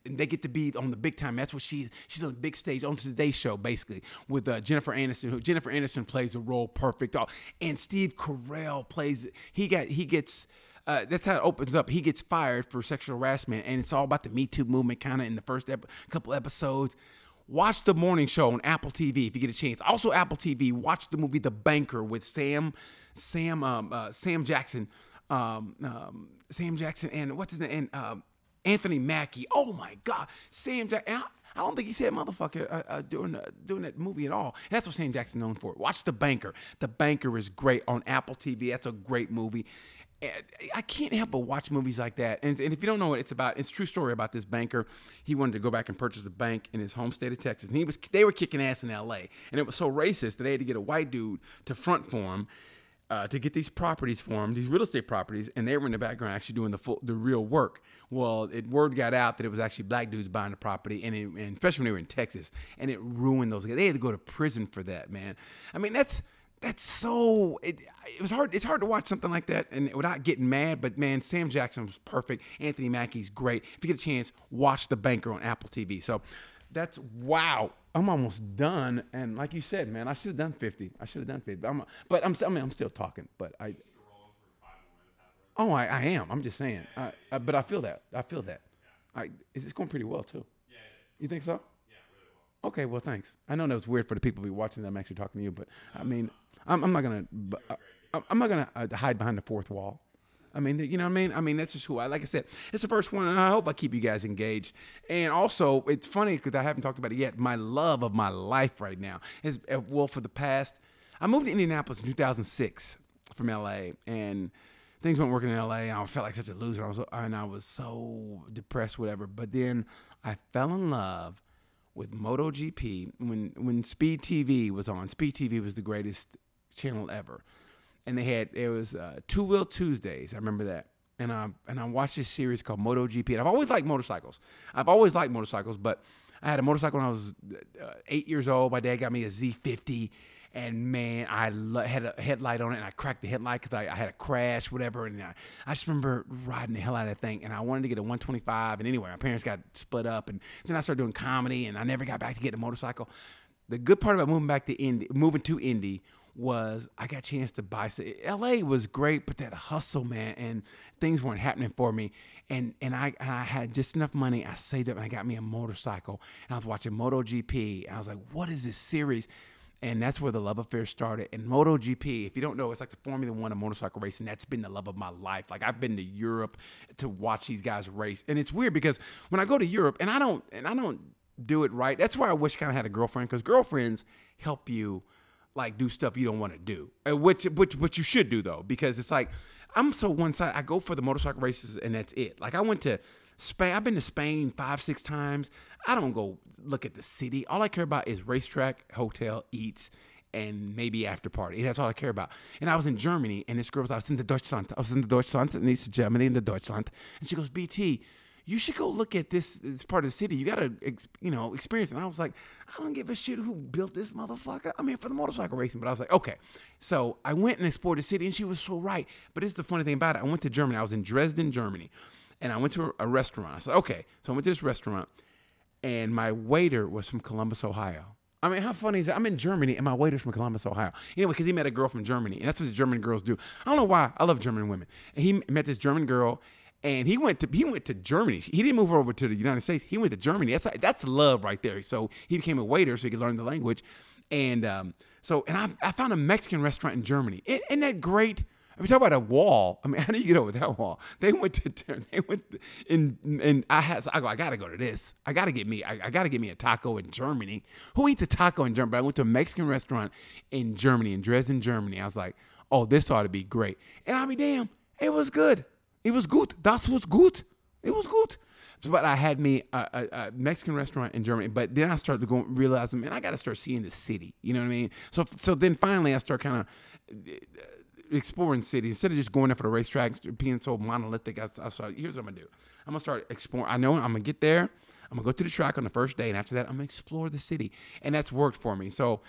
they get to be on the big time. That's what she's on the big stage on Today Show, basically, with Jennifer Aniston. Jennifer Aniston plays a role perfect. And Steve Carell plays, that's how it opens up. He gets fired for sexual harassment, and it's all about the Me Too movement kind of in the first couple episodes. Watch The Morning Show on Apple TV if you get a chance. Also, Apple TV, watch the movie The Banker with Sam Jackson. Sam Jackson and what's his name? And Anthony Mackie. Oh my God, Sam Jackson. I don't think he said motherfucker during that movie at all. And that's what Sam Jackson's known for. Watch The Banker. The Banker is great on Apple TV. That's a great movie. I can't help but watch movies like that. And if you don't know what it's about, it's a true story about this banker. He wanted to go back and purchase a bank in his home state of Texas. And they were kicking ass in L.A. And it was so racist that they had to get a white dude to front for him. To get these properties for him, these real estate properties, and they were in the background actually doing the real work. Well, word got out that it was actually black dudes buying the property, and especially when they were in Texas, and it ruined those guys. They had to go to prison for that, man. I mean, that's so. It was hard. It's hard to watch something like that and without getting mad. But man, Sam Jackson was perfect. Anthony Mackie's great. If you get a chance, watch The Banker on Apple TV. So That's wow. I'm almost done, and like you said, man, I should have done 50. I should have done 50. I'm still talking, but I am. I'm just saying. But I feel that. It's going pretty well too. You think so? Okay. Well, thanks. I know that was weird for the people to be watching that I'm actually talking to you, but I mean, I'm not gonna. I'm not gonna hide behind the fourth wall. I mean, you know what I mean? I mean, that's just who like I said, it's the first one, and I hope I keep you guys engaged. And also, it's funny because I haven't talked about it yet. My love of my life right now is, well, for the past, I moved to Indianapolis in 2006 from LA, and things weren't working in LA, and I felt like such a loser. I was so depressed, whatever. But then I fell in love with MotoGP when Speed TV was on. Speed TV was the greatest channel ever. And it was Two Wheel Tuesdays. I remember that. And I watched this series called MotoGP. And I've always liked motorcycles. But I had a motorcycle when I was 8 years old. My dad got me a Z50. And, man, I had a headlight on it, and I cracked the headlight because I had a crash, whatever. And I just remember riding the hell out of that thing. And I wanted to get a 125. And anyway, my parents got split up. And then I started doing comedy, and I never got back to getting a motorcycle. The good part about moving to Indy was I got a chance to buy. LA was great, but that hustle, man, and things weren't happening for me. And I had just enough money. I saved up and I got me a motorcycle. And I was watching MotoGP. And I was like, what is this series? And that's where the love affair started. And MotoGP, if you don't know, it's like the Formula One of motorcycle racing. That's been the love of my life. Like, I've been to Europe to watch these guys race. And it's weird because when I go to Europe, and I don't do it right. That's why I wish I kind of had a girlfriend, because girlfriends help you like do stuff you don't want to do, which you should do though, because it's like I'm so one side. I go for the motorcycle races and that's it. Like I went to Spain. I've been to Spain 5-6 times. I don't go look at the city. All I care about is racetrack, hotel, eats, and maybe after party. That's all I care about. And I was in Germany, and this girl was in the Deutschland, and it's Germany in the Deutschland, and she goes, BT, you should go look at this part of the city. You got to, experience it. And I was like, I don't give a shit who built this motherfucker. I'm here for the motorcycle racing. But I was like, okay. So I went and explored the city, and she was so right. But this is the funny thing about it. I went to Germany. I was in Dresden, Germany. And I went to a restaurant. I said, okay. So I went to this restaurant, and my waiter was from Columbus, Ohio. I mean, how funny is that? I'm in Germany, and my waiter's from Columbus, Ohio. Anyway, because he met a girl from Germany, and that's what the German girls do. I don't know why. I love German women. And he met this German girl, and he went to Germany. He didn't move over to the United States. He went to Germany. That's love right there. So he became a waiter so he could learn the language. And I found a Mexican restaurant in Germany. Isn't that great? I mean, talk about a wall. I mean, how do you get over that wall? I gotta go to this. I gotta get me a taco in Germany. Who eats a taco in Germany? But I went to a Mexican restaurant in Germany, in Dresden, Germany. I was like, oh, this ought to be great. And I'll be damned, it was good. It was good. That was good. It was good. But I had me a Mexican restaurant in Germany. But then I started realizing, man, I got to start seeing the city. You know what I mean? So then finally I start kind of exploring city. Instead of just going there for the racetracks, being so monolithic, I started, here's what I'm going to do. I'm going to start exploring. I know I'm going to get there. I'm going to go to the track on the first day. And after that, I'm going to explore the city. And that's worked for me. So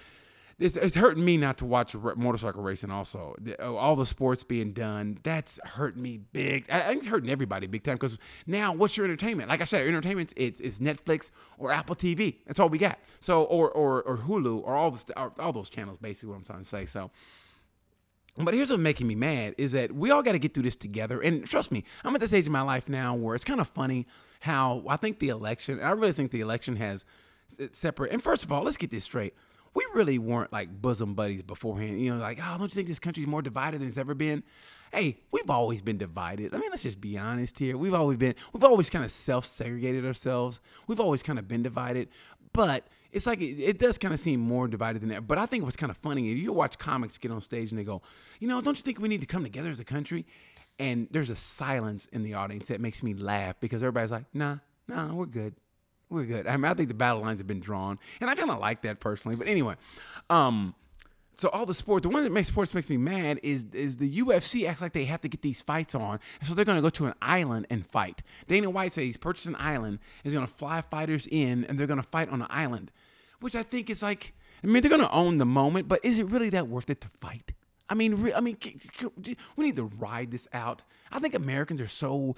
it's hurting me not to watch motorcycle racing also. All the sports being done, that's hurting me big. I think it's hurting everybody big time, because now what's your entertainment? Like I said, entertainment it's Netflix or Apple TV. That's all we got. So or Hulu or all those channels, basically what I'm trying to say. So, but here's what's making me mad is that we all got to get through this together. And trust me, I'm at this age of my life now where it's kind of funny how I think I really think the election has separate. And first of all, let's get this straight. We really weren't like bosom buddies beforehand. Like, oh, don't you think this country's more divided than it's ever been? Hey, we've always been divided. I mean, let's just be honest here. We've always kind of self-segregated ourselves. We've always kind of been divided. But it's like, it does kind of seem more divided than that. But I think what's kind of funny is you watch comics get on stage and they go, don't you think we need to come together as a country? And there's a silence in the audience that makes me laugh, because everybody's like, nah, we're good. We're good. I mean, I think the battle lines have been drawn, and I kind of like that personally. But anyway, so all the sport, the one that makes me mad is the UFC acts like they have to get these fights on, and so they're going to go to an island and fight. Dana White says he's purchased an island, is going to fly fighters in, and they're going to fight on an island, which I think is like, I mean, they're going to own the moment, but is it really that worth it to fight? I mean, we need to ride this out. I think Americans are so.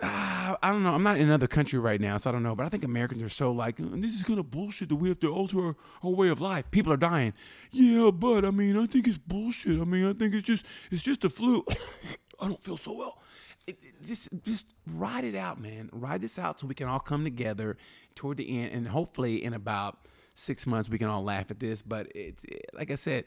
I I don't know. I'm not in another country right now, so I don't know. But I think Americans are so like, this is kind of bullshit that we have to alter our way of life. People are dying. Yeah, but I mean, I think it's bullshit. I mean, I think it's just a flu. I don't feel so well. Just ride it out, man. Ride this out so we can all come together toward the end, and hopefully in about 6 months we can all laugh at this. But like I said,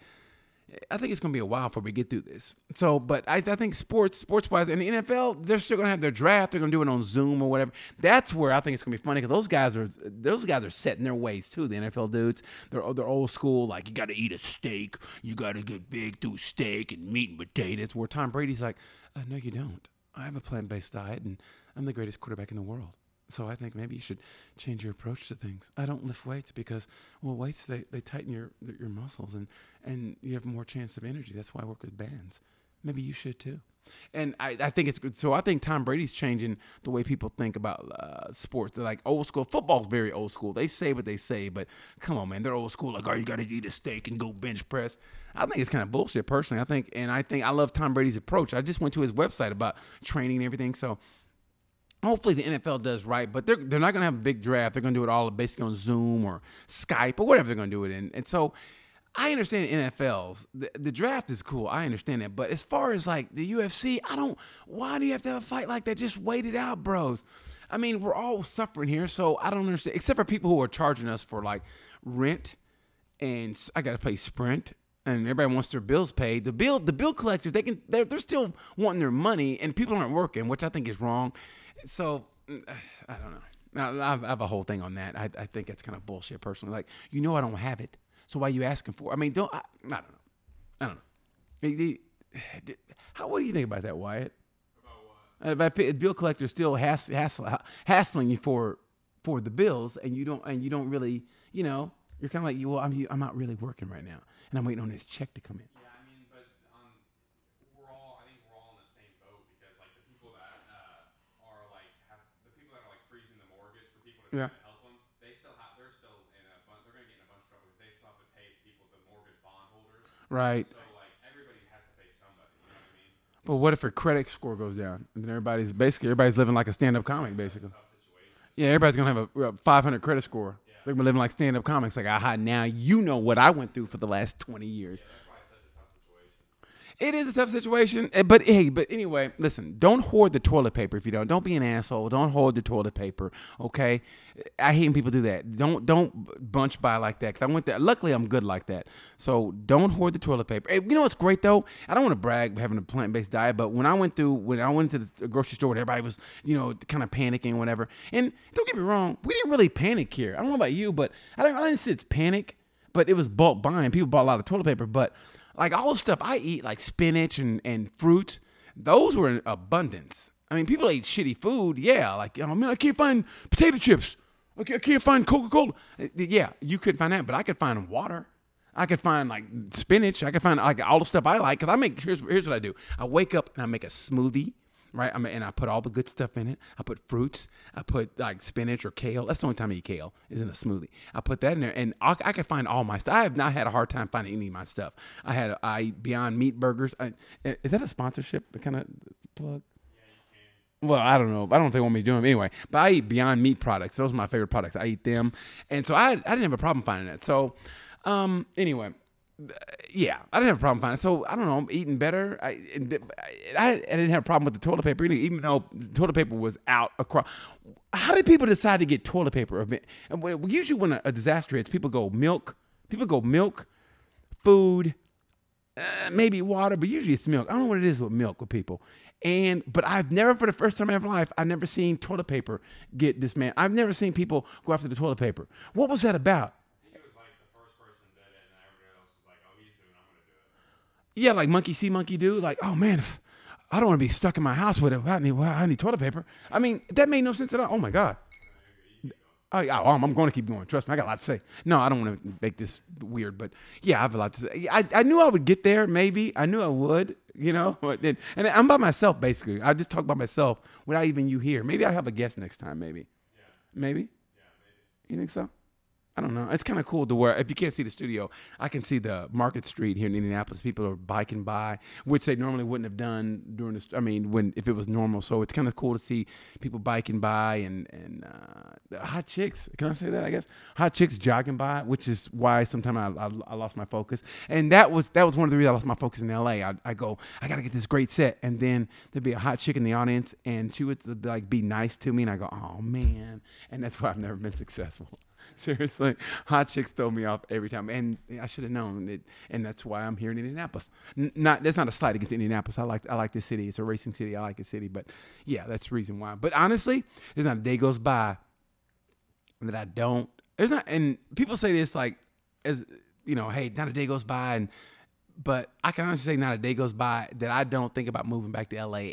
I think it's going to be a while before we get through this. So, but I think sports-wise, and the NFL, they're still going to have their draft. They're going to do it on Zoom or whatever. That's where I think it's going to be funny because those guys are set in their ways too. The NFL dudes, they're old school. Like, you got to eat a steak. You got to get big through steak and meat and potatoes. Where Tom Brady's like, no, you don't. I have a plant-based diet, and I'm the greatest quarterback in the world. So I think maybe you should change your approach to things. I don't lift weights because, weights, they tighten your muscles and you have more chance of energy. That's why I work with bands. Maybe you should too. And I think it's good. So I think Tom Brady's changing the way people think about sports. They're like old school. Football's very old school. They say what they say, but come on, man. They're old school. Like, you got to eat a steak and go bench press. I think it's kind of bullshit personally. I think I love Tom Brady's approach. I just went to his website about training and everything. So hopefully the NFL does right, but they're not going to have a big draft. They're going to do it all basically on Zoom or Skype or whatever they're going to do it in. And so I understand NFLs. The draft is cool. I understand that. But as far as like the UFC, why do you have to have a fight like that? Just wait it out, bros. I mean, we're all suffering here, so I don't understand. Except for people who are charging us for like rent, and I got to pay Sprint. And everybody wants their bills paid. The bill collectors, they're still wanting their money, and people aren't working, which I think is wrong. So I don't know. I have a whole thing on that. I think that's kind of bullshit personally. Like, I don't have it, so why are you asking for it? I mean, I don't know. What do you think about that, Wyatt? About what? About bill collectors still hassling you for the bills, and you don't really, you're kind of like, I'm not really working right now, and I'm waiting on this check to come in. Yeah, I mean, but I think we're all in the same boat because like the people that are like freezing the mortgage for people to try to help them, they're still they're going to get in a bunch of trouble because they still have to pay the mortgage bondholders. Right. So like everybody has to pay somebody. You know what I mean? But what if her credit score goes down, and then everybody's living like a stand-up comic, basically? Yeah, everybody's gonna have a 500 credit score. Yeah. They're gonna be living like stand-up comics. Like, now you know what I went through for the last 20 years. Yeah, that's why it's such a tough situation. It is a tough situation, but anyway, listen. Don't hoard the toilet paper if you don't. Don't be an asshole. Don't hoard the toilet paper, okay? I hate when people do that. Don't bunch buy like that. 'Cause I went there. Luckily, I'm good like that. So don't hoard the toilet paper. Hey, you know what's great though? I don't want to brag having a plant-based diet, but when I went to the grocery store, everybody was kind of panicking, or whatever. And don't get me wrong, we didn't really panic here. I don't know about you, but I didn't say it's panic, but it was bulk buying. People bought a lot of toilet paper, but like all the stuff I eat, like spinach and fruit, those were in abundance. I mean, people ate shitty food, yeah. Like, I can't find potato chips. I can't find Coca-Cola. Yeah, you couldn't find that, but I could find water. I could find like spinach. I could find like all the stuff I like. Cause here's what I do. I wake up and I make a smoothie, right? And I put all the good stuff in it. I put fruits. I put like spinach or kale. That's the only time I eat kale is in a smoothie. I put that in there, and I can find all my stuff. I have not had a hard time finding any of my stuff. I eat Beyond Meat burgers. Is that a sponsorship? The kind of plug? Well, I don't know. I don't know if they want me to do them anyway. But I eat Beyond Meat products. Those are my favorite products. I eat them. And so I didn't have a problem finding that. So anyway, yeah, I didn't have a problem finding it. So I don't know. I'm eating better. I didn't have a problem with the toilet paper, even though the toilet paper was out across. How did people decide to get toilet paper? Usually when a disaster hits, people go milk. Food, maybe water, but usually it's milk. I don't know what it is with milk with people. But I've never, for the first time in my life, I've never seen toilet paper get dismantled. I've never seen people go after the toilet paper. What was that about? I think it was like the first person did it, and everybody else was like, "Oh, he's doing it, I'm gonna do it." Yeah, like monkey see, monkey do. Like, oh man, I don't want to be stuck in my house with it. I need toilet paper. I mean, that made no sense at all. Oh my God. I'm going to keep going. Trust me, I got a lot to say. No, I don't want to make this weird, but yeah, I have a lot to say. I knew I would get there, maybe. I knew I would, And I'm by myself, basically. I just talk by myself without even you here. Maybe I have a guest next time, maybe. Yeah. Maybe? Yeah, maybe. You think so? I don't know. It's kind of cool to where if you can't see the studio, I can see the Market Street here in Indianapolis. People are biking by, which they normally wouldn't have done during this. I mean, if it was normal. So it's kind of cool to see people biking by and hot chicks. Can I say that? I guess hot chicks jogging by, which is why sometimes I lost my focus. And that was one of the reasons I lost my focus in LA. I go, I gotta get this great set, and then there'd be a hot chick in the audience, and she would like be nice to me, and I go, oh man, and that's why I've never been successful. Seriously, hot chicks throw me off every time, and I should have known it, and that's why I'm here in Indianapolis. That's not a slight against Indianapolis. I like this city. It's a racing city. I like the city, but yeah, that's the reason why. But honestly, there's not a day goes by that I don't. There's not, and people say this like, as you know, hey, not a day goes by, but I can honestly say not a day goes by that I don't think about moving back to LA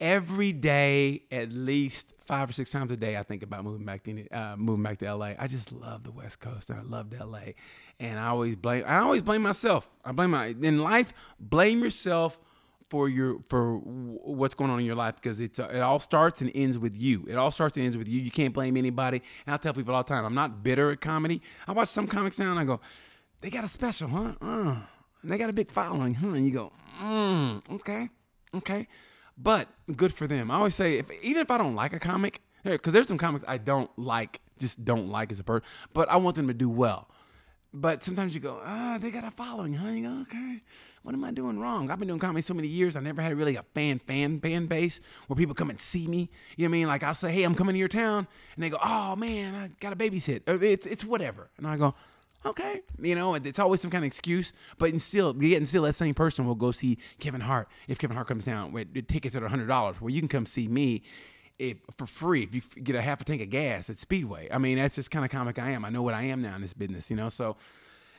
every day, at least 5 or 6 times a day. I think about moving back to LA. I just love the West Coast, and I loved LA. And I always blame myself. In life, blame yourself for what's going on in your life, because it all starts and ends with you. It all starts and ends with you. You can't blame anybody. And I tell people all the time, I'm not bitter at comedy. I watch some comics now and I go, they got a special, huh? And they got a big following, huh? And you go, okay. But good for them. I always say, even if I don't like a comic, because there's some comics I don't like as a person, but I want them to do well. But sometimes you go, they got a following, huh? You go, okay, what am I doing wrong? I've been doing comedy so many years. I never had really a fan base where people come and see me. You know what I mean? Like I'll say, hey, I'm coming to your town, and they go, oh man, I got a babysit. It's whatever. And I go, okay, you know, it's always some kind of excuse, but still that same person will go see Kevin Hart if Kevin Hart comes down with tickets that are $100, where you can come see me for free if you get a half a tank of gas at Speedway. I mean, that's just kind of comic I am. I know what I am now in this business, you know, so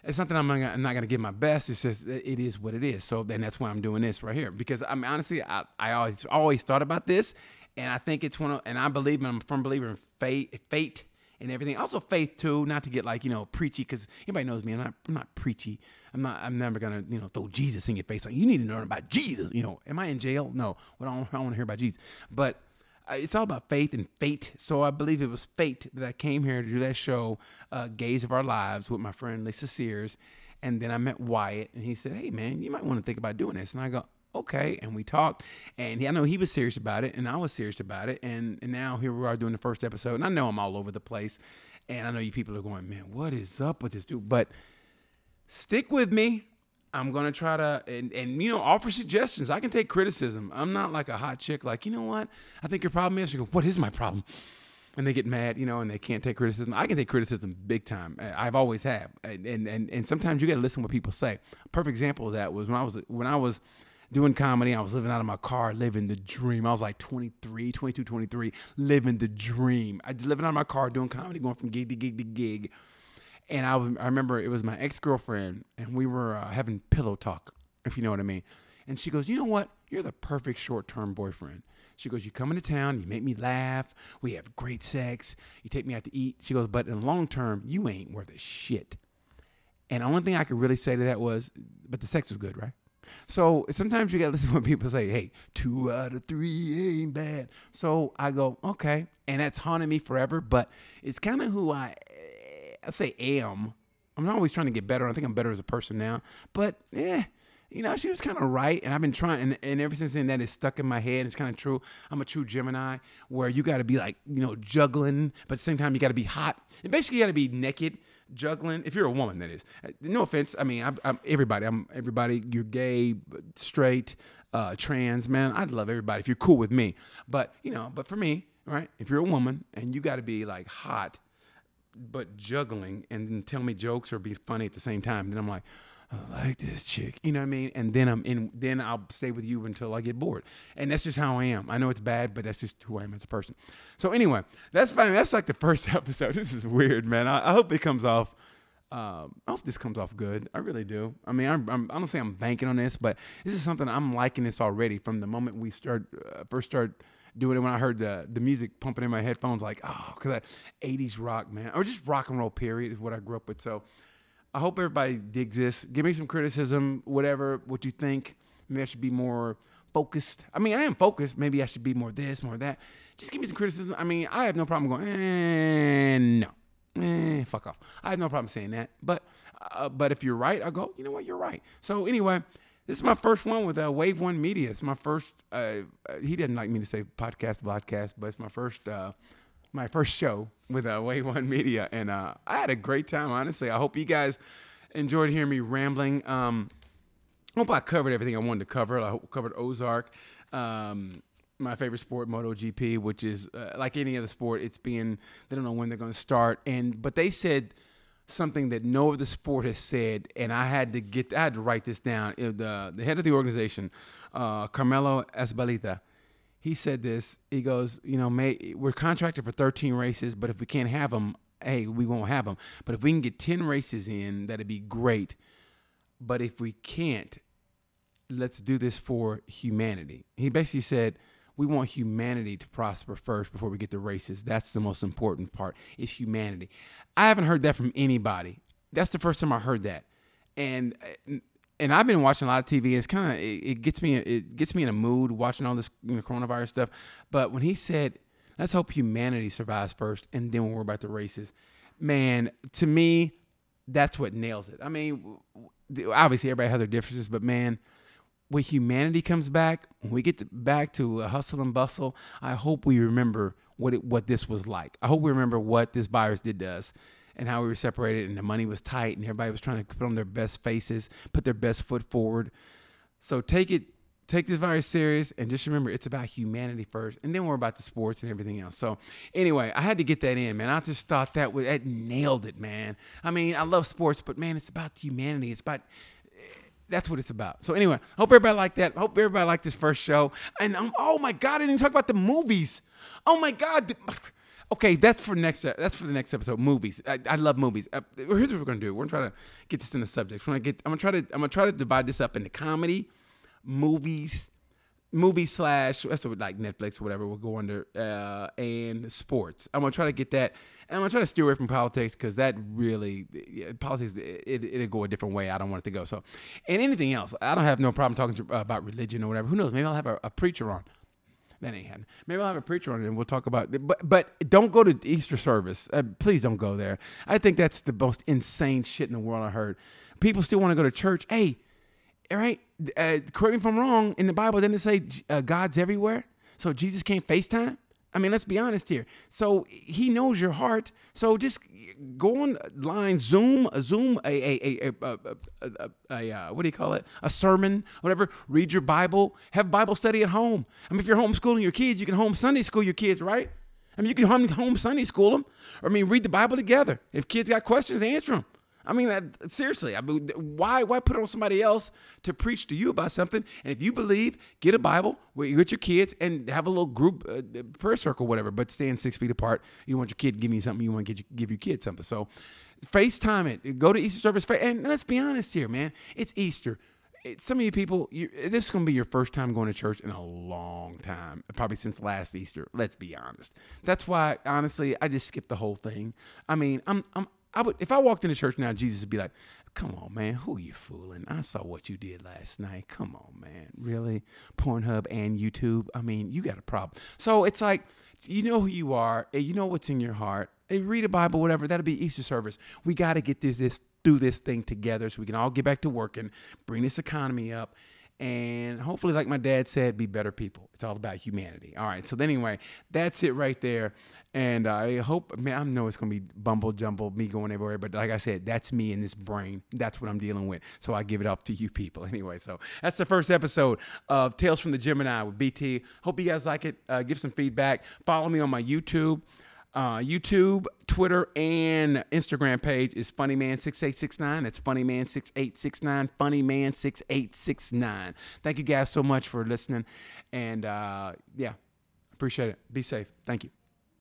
it's not that I'm not going to give my best. It's just, it is what it is. So then that's why I'm doing this right here, because I mean, honestly, I always thought about this, and I think it's and I'm a firm believer in fate and everything. Also faith too, not to get like, you know, preachy, because anybody knows me. I'm not preachy. I'm never gonna, you know, throw Jesus in your face. Like, you need to learn about Jesus. You know, am I in jail? No. I don't want to hear about Jesus. But it's all about faith and fate. So I believe it was fate that I came here to do that show, Gaze of Our Lives, with my friend Lisa Sears. And then I met Wyatt, and he said, hey man, you might want to think about doing this. And I go, okay. And we talked, and I know he was serious about it, and I was serious about it. And now here we are doing the first episode, and I know I'm all over the place, and I know you people are going, man, what is up with this dude? But stick with me. I'm going to try to, and you know, offer suggestions. I can take criticism. I'm not like a hot chick, like, you know what? I think your problem is, you go, what is my problem? And they get mad, you know, and they can't take criticism. I can take criticism big time. I've always have. And sometimes you got to listen to what people say. A perfect example of that was when I was doing comedy. I was living out of my car, living the dream. I was like 22, 23, living the dream. I was living out of my car, doing comedy, going from gig to gig to gig. And I remember it was my ex-girlfriend, and we were having pillow talk, if you know what I mean. And she goes, you know what? You're the perfect short-term boyfriend. She goes, you come into town, you make me laugh, we have great sex, you take me out to eat. She goes, but in the long term, you ain't worth a shit. And the only thing I could really say to that was, but the sex was good, right? So sometimes you got to listen when people say, hey, 2 out of 3 ain't bad. So I go, okay. And that's haunted me forever, but it's kind of who I say am. I'm not always trying to get better. I think I'm better as a person now, but you know, she was kind of right. And I've been trying, and ever since then that is stuck in my head. It's kind of true. I'm a true Gemini, where you got to be like, you know, juggling, but at the same time you got to be hot. And basically you got to be naked, juggling. If you're a woman, that is. No offense. I mean, I'm everybody. I'm everybody. You're gay, straight, trans, man. I'd love everybody if you're cool with me. But, you know, but for me, right, if you're a woman and you got to be like hot, but juggling, and then tell me jokes or be funny at the same time, then I'm like, I like this chick, you know what I mean? And then then I'll stay with you until I get bored. And that's just how I am. I know it's bad, but that's just who I am as a person. So anyway, that's fine. That's like the first episode. This is weird, man. I hope it comes off. I hope this comes off good. I really do. I mean, I don't say I'm banking on this, but this is something I'm liking this already from the moment we first started doing it. When I heard the music pumping in my headphones, like, oh, because 80s rock, man, or just rock and roll period is what I grew up with. So I hope everybody digs this. Give me some criticism, what you think. Maybe I should be more focused. I mean, I am focused. Maybe I should be more this, more that. Just give me some criticism. I mean, I have no problem going, no. fuck off. I have no problem saying that. But if you're right, I'll go, you know what, you're right. So anyway, this is my first one with Wave One Media. It's my first, he didn't like me to say podcast, but it's my first show with Wave One Media. And I had a great time, honestly. I hope you guys enjoyed hearing me rambling. I hope I covered everything I wanted to cover. I hope I covered Ozark. My favorite sport, MotoGP, which is like any other sport, they don't know when they're going to start. But they said something that no other sport has said, and I had to write this down. The head of the organization, Carmelo Ezbalita, he said this. He goes, we're contracted for 13 races, but if we can't have them, hey, we won't have them. But if we can get 10 races in, that'd be great. But if we can't, let's do this for humanity. He basically said, we want humanity to prosper first before we get the races. That's the most important part, is humanity. I haven't heard that from anybody. That's the first time I heard that. And I've been watching a lot of TV. It's kind of, it gets me in a mood watching all this coronavirus stuff. But when he said, let's hope humanity survives first, and then we'll worry about the races, man, to me, that's what nails it. I mean, obviously everybody has their differences, but man, when humanity comes back, when we get back to hustle and bustle, I hope we remember what this was like. I hope we remember what this virus did to us and how we were separated and the money was tight and everybody was trying to put on their best faces, put their best foot forward. So take this virus serious and just remember it's about humanity first, and then we're about the sports and everything else. So anyway, I had to get that in, man. I just thought that nailed it, man. I mean, I love sports, but man, it's about humanity. That's what it's about. So anyway, hope everybody liked that. Hope everybody liked this first show. And oh my God, I didn't talk about the movies. Oh my God. Okay, that's for the next episode. Movies. I love movies. Here's what we're gonna do. We're gonna try to get this in the subject. I'm gonna try to divide this up into comedy, movies / that's what, like Netflix or whatever we'll go under, and sports. I'm gonna try to get that, and I'm gonna try to steer away from politics because that really, politics, it'll go a different way. I don't want it to go. So, and anything else, I don't have no problem talking about religion or whatever. Who knows? Maybe I'll have a preacher on. That ain't happening. Maybe I'll have a preacher on and we'll talk about it. But don't go to Easter service. Please don't go there. I think that's the most insane shit in the world I heard. People still want to go to church. Hey, all right, correct me if I'm wrong. In the Bible, didn't it say God's everywhere? So Jesus can't FaceTime? I mean, let's be honest here. So he knows your heart. So just go online, Zoom, what do you call it? A sermon, whatever. Read your Bible. Have Bible study at home. I mean, if you're homeschooling your kids, you can home Sunday school your kids, right? I mean, you can home Sunday school them. Or, read the Bible together. If kids got questions, answer them. Seriously, why put it on somebody else to preach to you about something? And if you believe, get a Bible with your kids and have a little group prayer circle, whatever, but stand 6 feet apart. You want your kid to give you something, you want to give your kid something. So FaceTime it. Go to Easter service. And let's be honest here, man. It's Easter. Some of you people, this is going to be your first time going to church in a long time, probably since last Easter. Let's be honest. That's why, honestly, I just skipped the whole thing. If I walked into church now, Jesus would be like, come on, man, who you fooling? I saw what you did last night. Come on, man. Really? Pornhub and YouTube? You got a problem. So it's like, you know who you are, and you know what's in your heart. And read a Bible, whatever. That'll be Easter service. We got to get through this thing together so we can all get back to working, bring this economy up, and hopefully, like my dad said, be better people. It's all about humanity. All right. So anyway, that's it right there. And I hope, man, I know it's going to be bumble jumble, me going everywhere. But like I said, that's me in this brain. That's what I'm dealing with. So I give it up to you people. Anyway, so that's the first episode of Tales from the Gemini with BT. Hope you guys like it. Give some feedback. Follow me on my YouTube, Twitter, and Instagram page is Funnyman6869. That's Funnyman6869. Funnyman6869. Thank you guys so much for listening. And yeah, appreciate it. Be safe. Thank you.